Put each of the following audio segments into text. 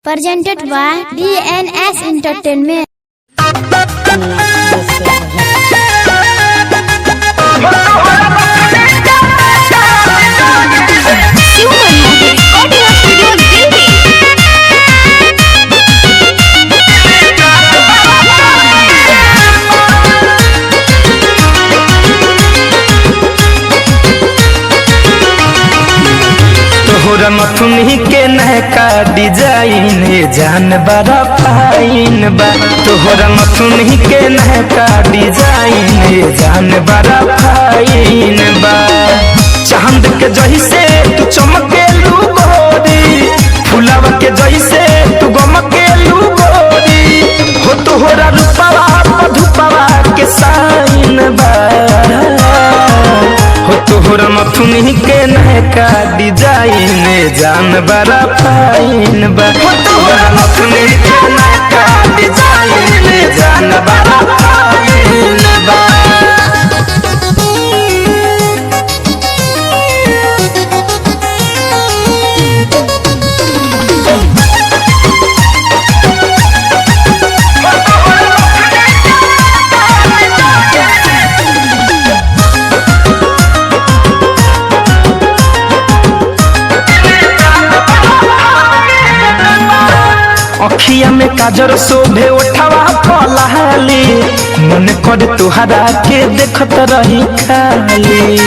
Presented by DNS Entertainment. तोहरा मथुनी के नहका design जान बड़ा फाइन बा। तोहरा मथुनी के नहका डिजाइन जान बड़ा फाइन बा। चांद के जैसे तू चमके लू गोरी, फुलावा के जैसे तू गमके लू गोरी हो। तोहरा रूपवा मधुपवा के साइन बा हो। तोहरा मथुनी के नहका डिजाइन जान बड़ा फाइन बा। हो तोहरा मथुनी के नहका डिजाइन जान बड़ा फाइन बा। अखिया में काजर शोभे उठावा पलाली, मन कर तुहरा के देखत रही खाली।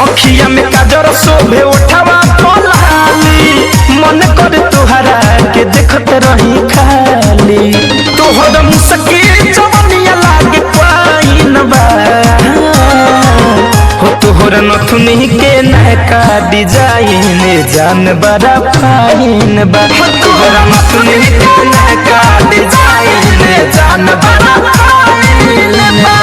अखिया में काजर शोभे उठावा पलाली, मन कर तुहरा के देखत रही खाली। तोहर मुस्की जवनिया लागे पाइन बा हो। तोहरा नथुनी के नहका डिजाइन जान बड़ा फाइन बा। हो तोहरा नथुनी के नहका डिजाइन जान बड़ा फाइन बा।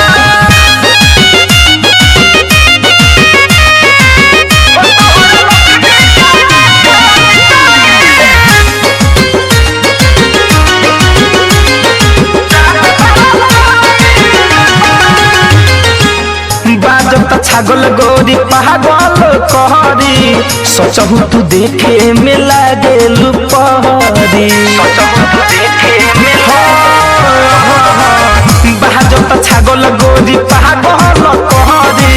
छागल गोरी पागल कहरी, सोचहु तू देखे में लागे लुपहरी। बाजत छागल गोरी पागल कहरी,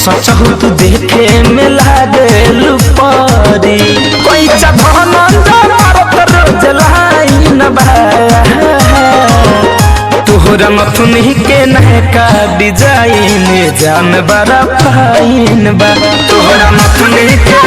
सोचहु तू देखे में लागे लुपहरी। कोई चढ़न मारत रोज लाइन बा। तोहरा मथुनी के नहका डिजाइन जान बड़ा फाइन बा। तोहरा मथुनी के